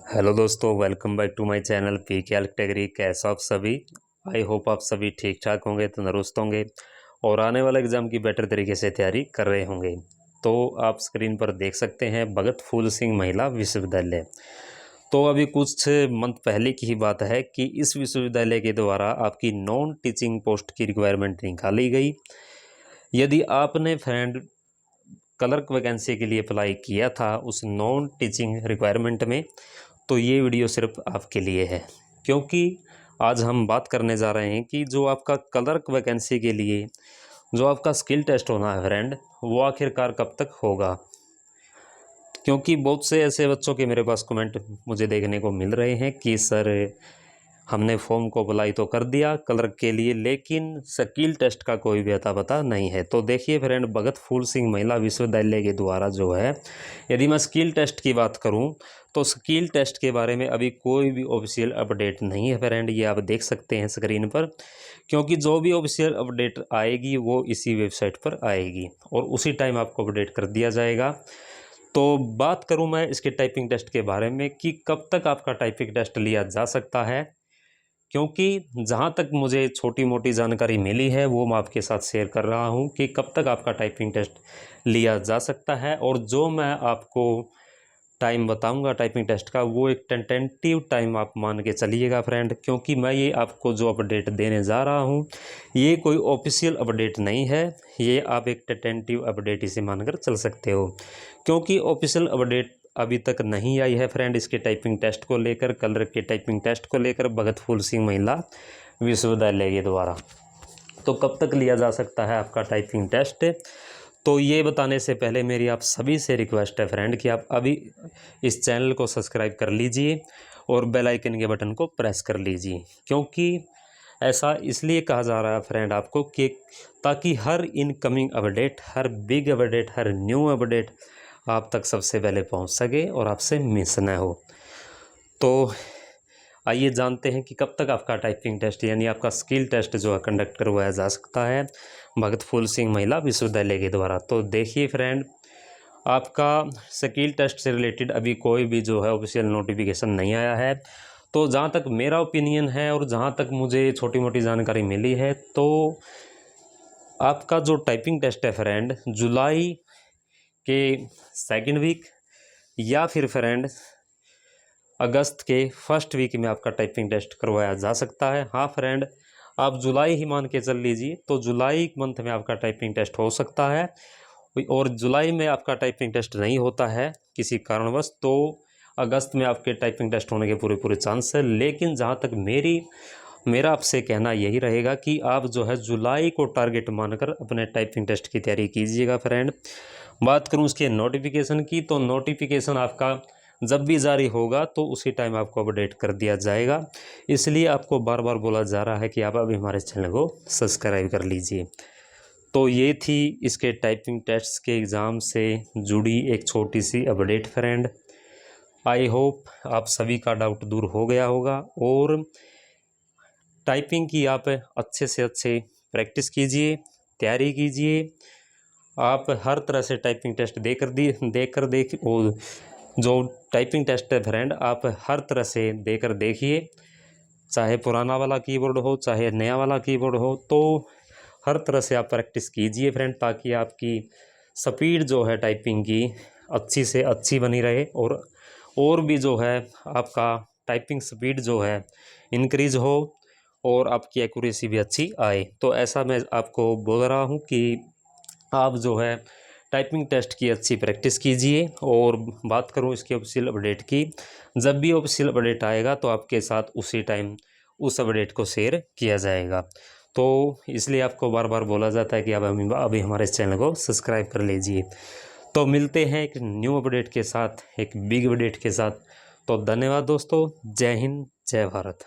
Hello दोस्तों, welcome back to my channel P K category. कैसे आप सभी? आई होप आप सभी ठीक ठाक होंगे, तंदुरुस्त होंगे और आने वाले एग्ज़ाम की बेटर तरीके से तैयारी कर रहे होंगे। तो आप स्क्रीन पर देख सकते हैं भगत फूल सिंह महिला विश्वविद्यालय। तो अभी कुछ मंथ पहले की ही बात है कि इस विश्वविद्यालय के द्वारा आपकी नॉन टीचिंग पोस्ट की रिक्वायरमेंट निकाली गई। यदि आपने फ्रेंड क्लर्क वैकेंसी के लिए अप्लाई किया था उस नॉन टीचिंग रिक्वायरमेंट में, तो ये वीडियो सिर्फ आपके लिए है, क्योंकि आज हम बात करने जा रहे हैं कि जो आपका क्लर्क वैकेंसी के लिए जो आपका स्किल टेस्ट होना है फ्रेंड, वो आखिरकार कब तक होगा। क्योंकि बहुत से ऐसे बच्चों के मेरे पास कमेंट मुझे देखने को मिल रहे हैं कि सर हमने फॉर्म को अप्लाई तो कर दिया क्लर्क के लिए, लेकिन स्किल टेस्ट का कोई भी अता पता नहीं है। तो देखिए फ्रेंड, भगत फूल सिंह महिला विश्वविद्यालय के द्वारा जो है, यदि मैं स्किल टेस्ट की बात करूं तो स्किल टेस्ट के बारे में अभी कोई भी ऑफिशियल अपडेट नहीं है फ्रेंड। ये आप देख सकते हैं स्क्रीन पर, क्योंकि जो भी ऑफिशियल अपडेट आएगी वो इसी वेबसाइट पर आएगी और उसी टाइम आपको अपडेट कर दिया जाएगा। तो बात करूं मैं इसके टाइपिंग टेस्ट के बारे में कि कब तक आपका टाइपिंग टेस्ट लिया जा सकता है, क्योंकि जहां तक मुझे छोटी मोटी जानकारी मिली है वो मैं आपके साथ शेयर कर रहा हूं कि कब तक आपका टाइपिंग टेस्ट लिया जा सकता है। और जो मैं आपको टाइम बताऊंगा टाइपिंग टेस्ट का, वो एक टेंटेटिव टाइम आप मान के चलिएगा फ्रेंड, क्योंकि मैं ये आपको जो अपडेट देने जा रहा हूं ये कोई ऑफिशियल अपडेट नहीं है। ये आप एक टेंटेटिव अपडेट इसे मानकर चल सकते हो, क्योंकि ऑफिशियल अपडेट अभी तक नहीं आई है फ्रेंड इसके टाइपिंग टेस्ट को लेकर, क्लर्क के टाइपिंग टेस्ट को लेकर भगत फूल सिंह महिला विश्वविद्यालय के द्वारा। तो कब तक लिया जा सकता है आपका टाइपिंग टेस्ट, तो ये बताने से पहले मेरी आप सभी से रिक्वेस्ट है फ्रेंड कि आप अभी इस चैनल को सब्सक्राइब कर लीजिए और बेल आइकन के बटन को प्रेस कर लीजिए। क्योंकि ऐसा इसलिए कहा जा रहा है फ्रेंड आपको कि ताकि हर इनकमिंग अपडेट, हर बिग अपडेट, हर न्यू अपडेट आप तक सबसे पहले पहुंच सके और आपसे मिस न हो। तो आइए जानते हैं कि कब तक आपका टाइपिंग टेस्ट यानी आपका स्किल टेस्ट जो है कंडक्ट करवाया जा सकता है भगत फूल सिंह महिला विश्वविद्यालय के द्वारा। तो देखिए फ्रेंड, आपका स्किल टेस्ट से रिलेटेड अभी कोई भी जो है ऑफिशियल नोटिफिकेशन नहीं आया है। तो जहाँ तक मेरा ओपिनियन है और जहाँ तक मुझे छोटी मोटी जानकारी मिली है, तो आपका जो टाइपिंग टेस्ट है फ्रेंड जुलाई के सेकेंड वीक या फिर फ्रेंड अगस्त के फर्स्ट वीक में आपका टाइपिंग टेस्ट करवाया जा सकता है। हाँ फ्रेंड, आप जुलाई ही मान के चल लीजिए, तो जुलाई मंथ में आपका टाइपिंग टेस्ट हो सकता है। और जुलाई में आपका टाइपिंग टेस्ट नहीं होता है किसी कारणवश, तो अगस्त में आपके टाइपिंग टेस्ट होने के पूरे पूरे चांस है। लेकिन जहाँ तक मेरा आपसे कहना यही रहेगा कि आप जो है जुलाई को टारगेट मानकर अपने टाइपिंग टेस्ट की तैयारी कीजिएगा फ्रेंड। बात करूं उसके नोटिफिकेशन की, तो नोटिफिकेशन आपका जब भी जारी होगा तो उसी टाइम आपको अपडेट कर दिया जाएगा। इसलिए आपको बार बार बोला जा रहा है कि आप अभी हमारे चैनल को सब्सक्राइब कर लीजिए। तो ये थी इसके टाइपिंग टेस्ट के एग्ज़ाम से जुड़ी एक छोटी सी अपडेट फ्रेंड। आई होप आप सभी का डाउट दूर हो गया होगा और टाइपिंग की आप अच्छे से अच्छे प्रैक्टिस कीजिए, तैयारी कीजिए। आप हर तरह से टाइपिंग टेस्ट देख और जो टाइपिंग टेस्ट है फ्रेंड आप हर तरह से देकर देखिए, चाहे पुराना वाला कीबोर्ड हो चाहे नया वाला कीबोर्ड हो, तो हर तरह से आप प्रैक्टिस कीजिए फ्रेंड, ताकि आपकी स्पीड जो है टाइपिंग की अच्छी से अच्छी बनी रहे और भी जो है आपका टाइपिंग स्पीड जो है इंक्रीज हो और आपकी एक्यूरेसी भी अच्छी आए। तो ऐसा मैं आपको बोल रहा हूँ कि आप जो है टाइपिंग टेस्ट की अच्छी प्रैक्टिस कीजिए। और बात करूं इसके ऑफिशियल अपडेट की, जब भी ऑफिशियल अपडेट आएगा तो आपके साथ उसी टाइम उस अपडेट को शेयर किया जाएगा। तो इसलिए आपको बार बार बोला जाता है कि आप अभी हमारे चैनल को सब्सक्राइब कर लीजिए। तो मिलते हैं एक न्यू अपडेट के साथ, एक बिग अपडेट के साथ। तो धन्यवाद दोस्तों, जय हिंद, जय भारत।